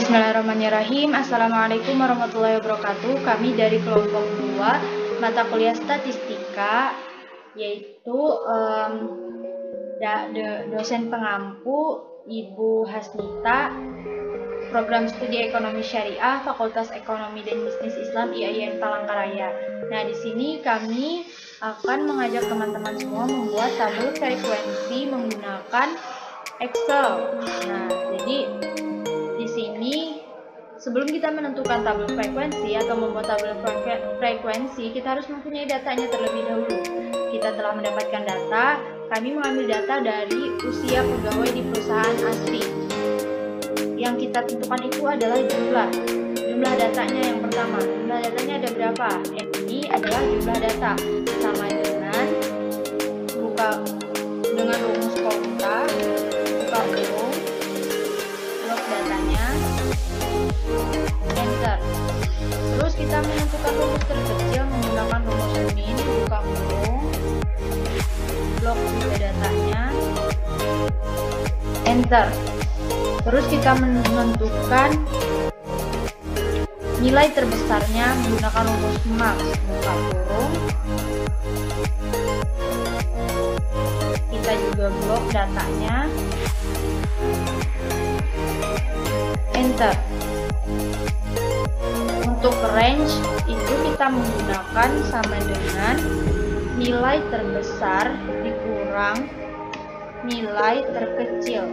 Bismillahirrahmanirrahim. Assalamualaikum warahmatullahi wabarakatuh. Kami dari kelompok 2 mata kuliah statistika, yaitu dosen pengampu Ibu Hasnita, program studi ekonomi syariah, Fakultas Ekonomi dan Bisnis Islam IAIN Palangkaraya. Nah, di sini kami akan mengajak teman-teman semua membuat tabel frekuensi menggunakan Excel. Nah, jadi di sini sebelum kita menentukan tabel frekuensi atau membuat tabel frekuensi, kita harus mempunyai datanya terlebih dahulu. Kita telah mendapatkan data. Kami mengambil data dari usia pegawai di perusahaan asli. Yang kita tentukan itu adalah jumlah datanya. Yang pertama, jumlah datanya ada berapa? Ini adalah jumlah data sama dengan dengan rumus formula, buka kurung, blok datanya, enter. Terus kita menentukan rumus terkecil menggunakan rumus min, buka kurung, blok juga datanya, enter. Terus kita menentukan nilai terbesarnya menggunakan rumus max, buka kurung, kita juga blok datanya, enter. Untuk range itu kita menggunakan sama dengan nilai terbesar dikurang nilai terkecil,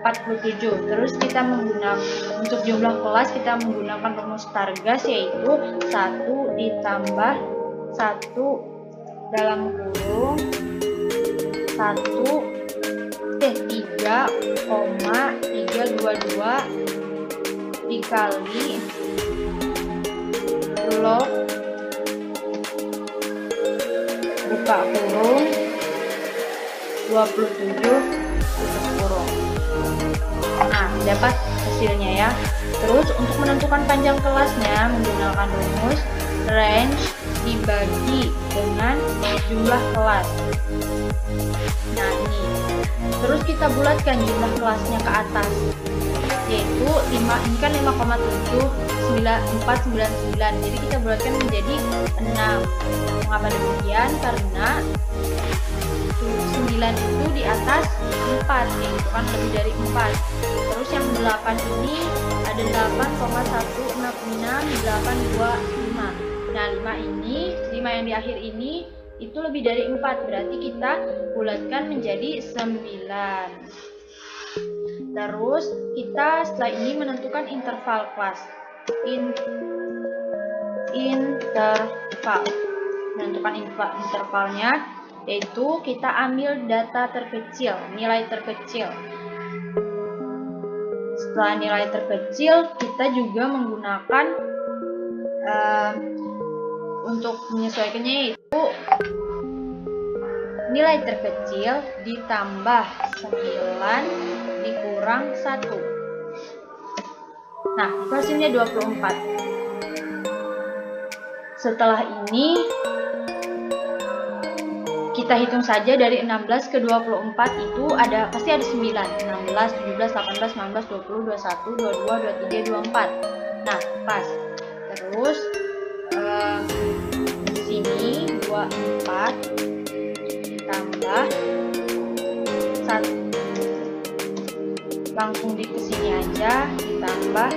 47. Terus kita untuk jumlah kelas kita menggunakan rumus Targas, yaitu 1 ditambah 1 dalam kurung 3,322 dikali blok buka kurung 27 tutup kurung. Nah, dapat hasilnya ya. Terus untuk menentukan panjang kelasnya menggunakan rumus range dibagi dengan jumlah kelas. Nah, ini. Terus kita bulatkan jumlah kelasnya ke atas, yaitu 5, ini kan 5,79499. Jadi kita bulatkan menjadi 6. Mengapa demikian? Karena 9 itu di atas 4, yaitu kan lebih dari 4. Terus yang 8 ini ada 8,166825. Nah, 5 yang di akhir ini itu lebih dari 4, berarti kita bulatkan menjadi 9. Terus kita setelah ini menentukan interval kelas. Menentukan intervalnya, yaitu kita ambil data terkecil, nilai terkecil. Setelah nilai terkecil, kita juga menggunakan untuk menyesuaikannya, yaitu nilai terkecil ditambah 9 dikurang 1. Nah, hasilnya 24. Setelah ini kita hitung saja dari 16 ke 24 itu pasti ada 9. 16, 17, 18, 19, 20, 21, 22, 23, 24. Nah, pas. Terus di sini 24 tambah 1. Langsung di kesini aja ditambah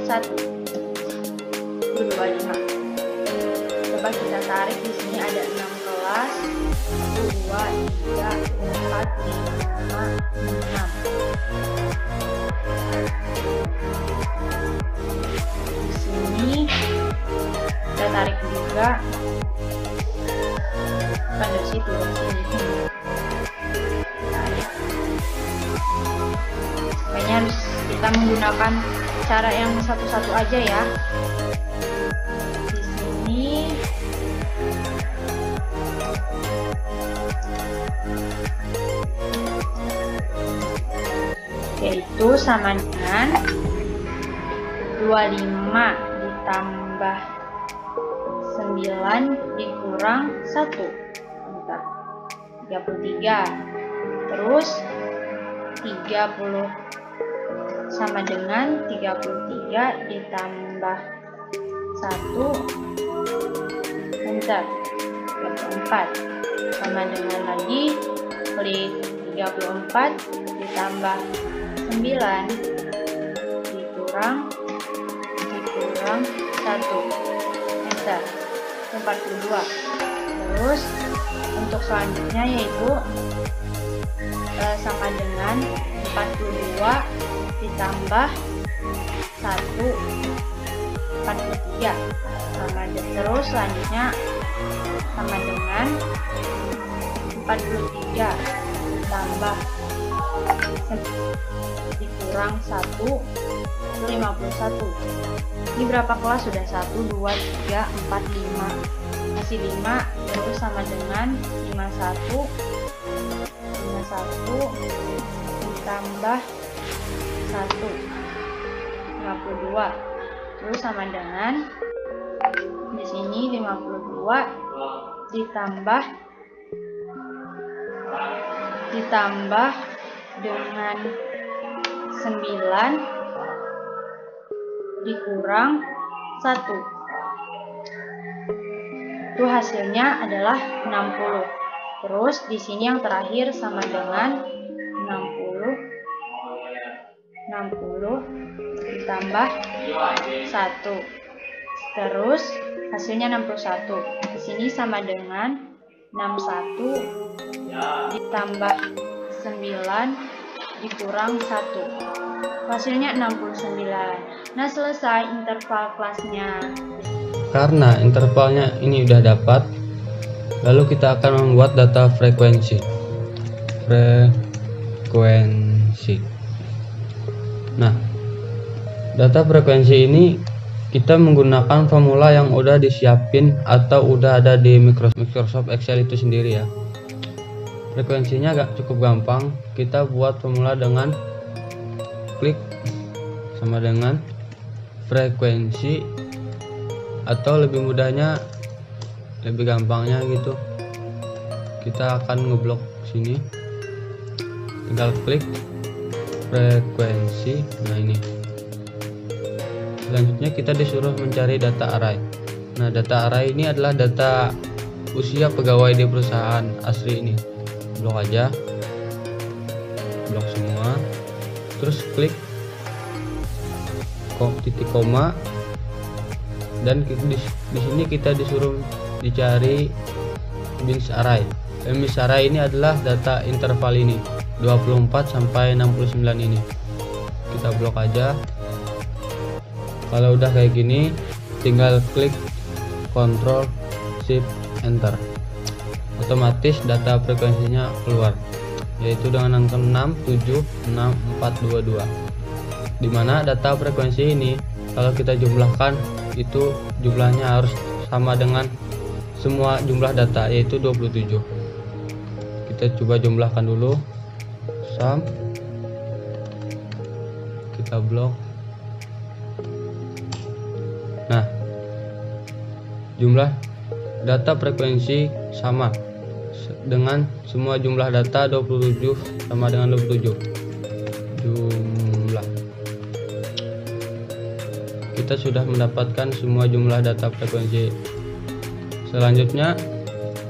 1. 25. Coba kita tarik, di sini ada 6 kelas. 1, 2, 3, 4, 5, 6. Di sini kita tarik juga. Bukan dari situ, dari sini. Tarik. Kayaknya harus kita menggunakan cara yang satu-satu aja ya. Di sini yaitu sama dengan 25 ditambah 9 dikurang 1. 33. Terus 30 sama dengan 33 ditambah 1 enter 34 sama dengan lagi klik 34 ditambah 9 dikurang 1 enter 42. Terus untuk selanjutnya yaitu sama dengan 42 ditambah 1 43 sama terus selanjutnya sama dengan 43 ditambah dikurang 1 itu 51. Ini berapa kelas? Sudah 1, 2, 3, 4, 5 masih 5. Terus sama dengan 51 ditambah 1 52. Terus sama dengan di sini 52 ditambah dengan 9 dikurang 1 itu hasilnya adalah 60. Terus di sini yang terakhir sama dengan 60 ditambah 1. Terus hasilnya 61. Di sini sama dengan 61 ditambah 9 dikurang 1. Hasilnya 69. Nah, selesai interval kelasnya. Karena intervalnya ini udah dapat, lalu kita akan membuat data frekuensi. Nah, data frekuensi ini kita menggunakan formula yang udah disiapin atau udah ada di Microsoft Excel itu sendiri ya. Frekuensinya cukup gampang. Kita buat formula dengan klik sama dengan frekuensi, atau lebih mudahnya, lebih gampangnya gitu, kita akan ngeblok sini, tinggal klik frekuensi. Nah, ini selanjutnya kita disuruh mencari data array. Nah, data array ini adalah data usia pegawai di perusahaan asli ini. Blok aja, blok semua, terus klik titik koma, dan di sini kita disuruh dicari bins array. Bins array ini adalah data interval ini 24 sampai 69 ini. Kita blok aja. Kalau udah kayak gini, tinggal klik Ctrl Shift Enter. Otomatis data frekuensinya keluar, yaitu dengan angka 6766422. Dimana data frekuensi ini kalau kita jumlahkan itu jumlahnya harus sama dengan semua jumlah data, yaitu 27. Kita coba jumlahkan dulu. Sum, kita blok. Nah, jumlah data frekuensi sama dengan semua jumlah data, 27 sama dengan 27 jumlah. Kita sudah mendapatkan semua jumlah data frekuensi. Selanjutnya,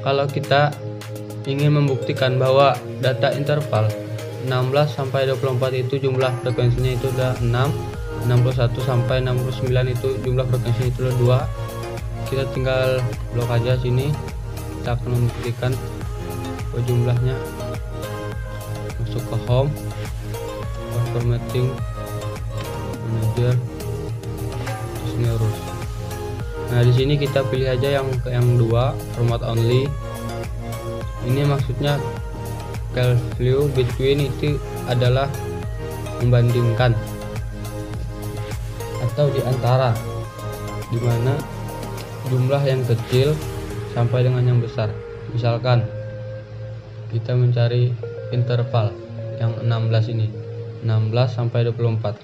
kalau kita ingin membuktikan bahwa data interval 16 sampai 24 itu jumlah frekuensinya itu udah 6, 61 sampai 69 itu jumlah frekuensinya itu udah 2. Kita tinggal blok aja sini. Kita akan membuktikan bahwa jumlahnya. Masuk ke home, formatting, manager, terus. Nah, di sini kita pilih aja yang 2, format only. Ini maksudnya value between itu adalah membandingkan atau di antara, dimana jumlah yang kecil sampai dengan yang besar. Misalkan kita mencari interval yang 16 ini, 16 sampai 24,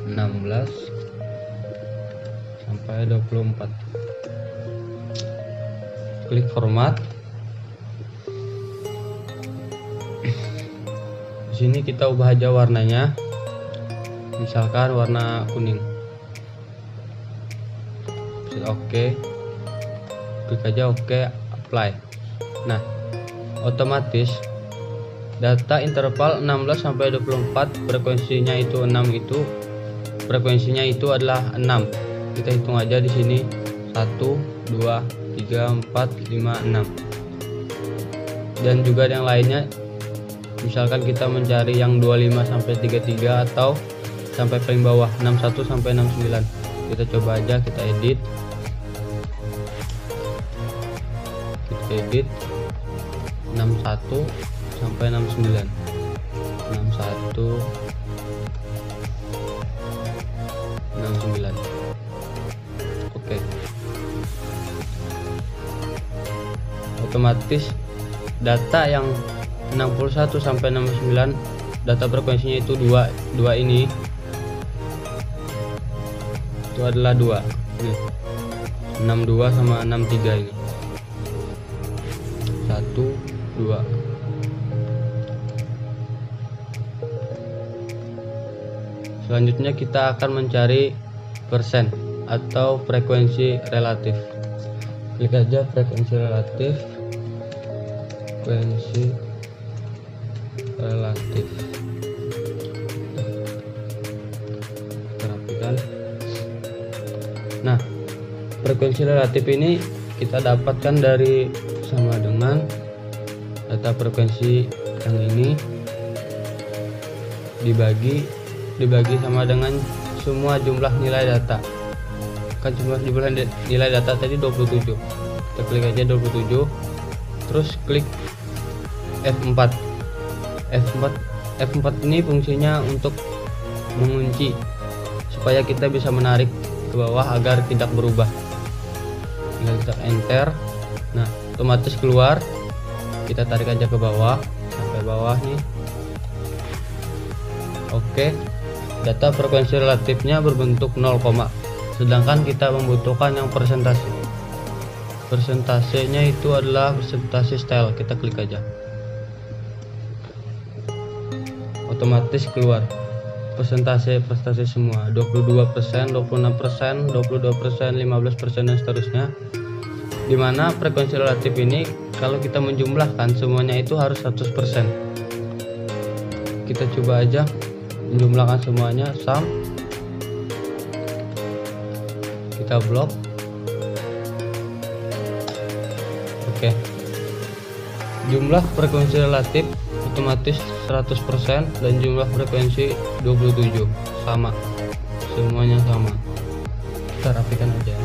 16 sampai 24. Klik format. Di sini kita ubah aja warnanya, misalkan warna kuning. Oke, klik aja oke, apply. Nah, otomatis data interval 16 sampai 24 frekuensinya itu 6 itu frekuensinya itu adalah 6. Kita hitung aja di sini 1 2 3 4 5 6. Dan juga yang lainnya, misalkan kita mencari yang 25 sampai 33 atau sampai paling bawah 61 sampai 69. Kita coba aja, kita edit. Kita edit 61 sampai 69. 61 69. Oke. Otomatis data yang 61 sampai 69 data frekuensinya itu dua ini. Itu adalah 2. Nih. 62 sama 63 ini. 1 2. Selanjutnya kita akan mencari persen atau frekuensi relatif. Klik aja frekuensi relatif. Frekuensi relatif. Kita rapikan. Nah, frekuensi relatif ini kita dapatkan dari sama dengan data frekuensi yang ini dibagi sama dengan semua jumlah nilai data. Kan jumlah nilai data tadi 27. Kita klik aja 27, terus klik F4. F4 ini fungsinya untuk mengunci supaya kita bisa menarik ke bawah agar tidak berubah. Tinggal kita enter. Nah, otomatis keluar. Kita tarik aja ke bawah sampai bawah nih. Oke. Data frekuensi relatifnya berbentuk 0, sedangkan kita membutuhkan yang persentase. Persentasenya itu adalah persentase style. Kita klik aja. Otomatis keluar persentase semua, 22%, 26%, 22%, 15% dan seterusnya. Dimana frekuensi relatif ini kalau kita menjumlahkan semuanya itu harus 100%. Kita coba aja menjumlahkan semuanya, sum. Kita blok. Oke. Jumlah frekuensi relatif otomatis 100% dan jumlah frekuensi 27 sama. Semuanya sama. Kita rapikan aja.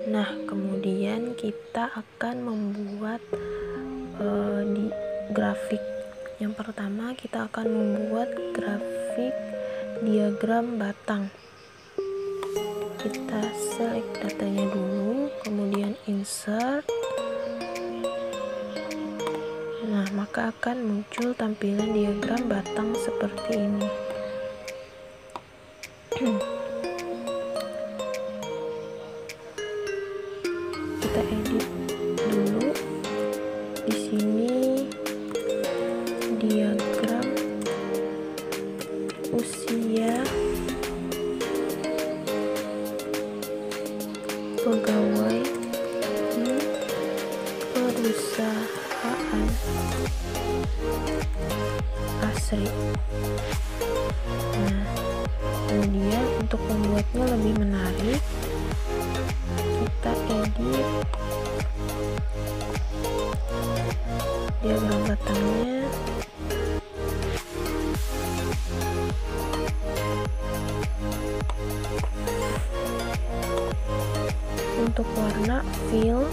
Nah, kemudian kita akan membuat di grafik. Yang pertama kita akan membuat grafik diagram batang. Kita select datanya dulu, kemudian insert. Nah, maka akan muncul tampilan diagram batang seperti ini. Kita edit dulu. Di sini diagram usia pegawai di perusahaan ASRI. Nah, kemudian untuk membuatnya lebih menarik, kita edit diagram batangnya. Untuk warna fill,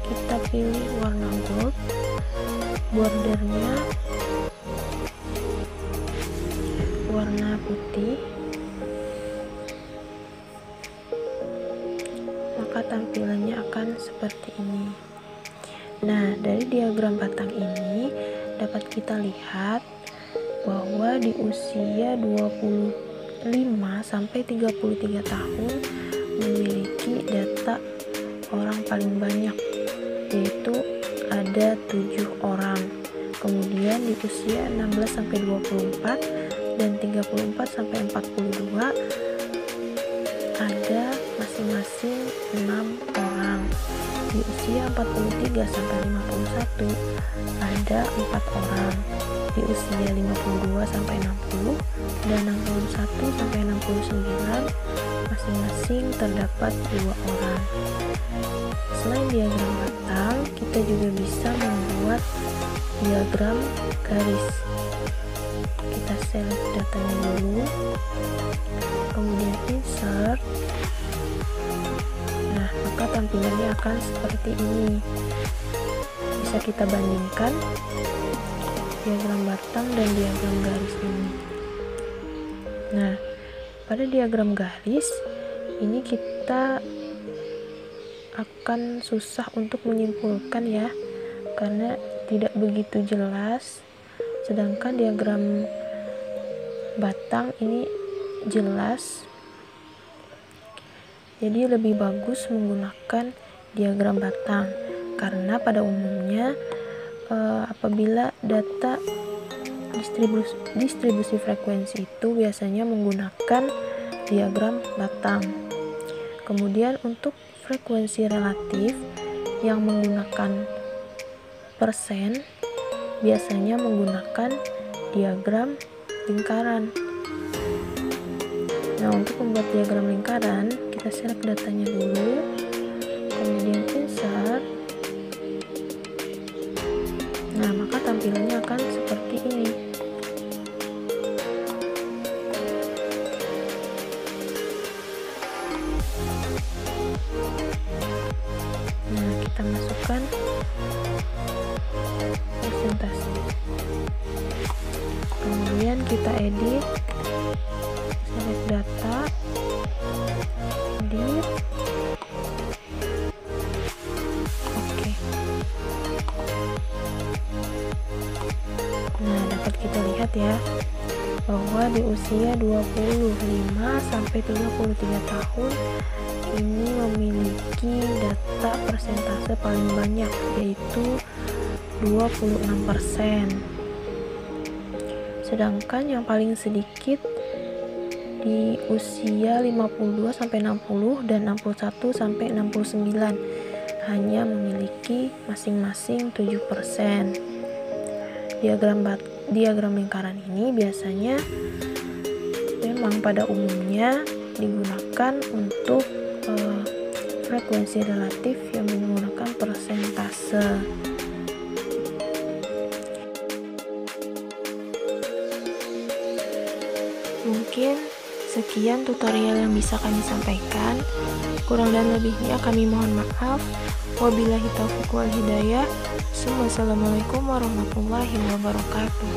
kita pilih warna gold. Bordernya warna putih. Maka tampilannya akan seperti ini. Nah, dari diagram batang ini dapat kita lihat bahwa di usia 25 sampai 33 tahun memiliki data orang paling banyak, yaitu ada 7 orang. Kemudian di usia 16 sampai 24 dan 34 sampai 42 ada masing-masing 6 orang. Di usia 43 sampai 51 ada 4 orang. Di usia 52 sampai 60 dan 61 sampai 69 masing-masing terdapat 2 orang. Selain diagram batang, kita juga bisa membuat diagram garis. Kita select datanya dulu, kemudian insert. Nah, maka tampilannya akan seperti ini. Bisa kita bandingkan diagram batang dan diagram garis ini. Nah, pada diagram garis ini kita akan susah untuk menyimpulkan ya, karena tidak begitu jelas. Sedangkan diagram batang ini jelas. Jadi lebih bagus menggunakan diagram batang, karena pada umumnya apabila data distribusi frekuensi itu biasanya menggunakan diagram batang. Kemudian untuk frekuensi relatif yang menggunakan persen biasanya menggunakan diagram lingkaran. Nah, untuk membuat diagram lingkaran, kita select datanya dulu, kemudian insert. Nah, maka tampilannya akan seperti ini. Nah, kita masukkan persentase. Kemudian kita edit, select data, edit. Oke. Nah, dapat kita lihat ya bahwa di usia 25 sampai 33 tahun ini memiliki data persentase paling banyak, yaitu 26%. Sedangkan yang paling sedikit di usia 52 sampai 60 dan 61 sampai 69 hanya memiliki masing-masing 7%. Diagram lingkaran ini biasanya memang pada umumnya digunakan untuk frekuensi relatif yang menggunakan persentase. Mungkin sekian tutorial yang bisa kami sampaikan. Kurang dan lebihnya kami mohon maaf. Wabillahi taufiq wal hidayah. Wassalamualaikum warahmatullahi wabarakatuh.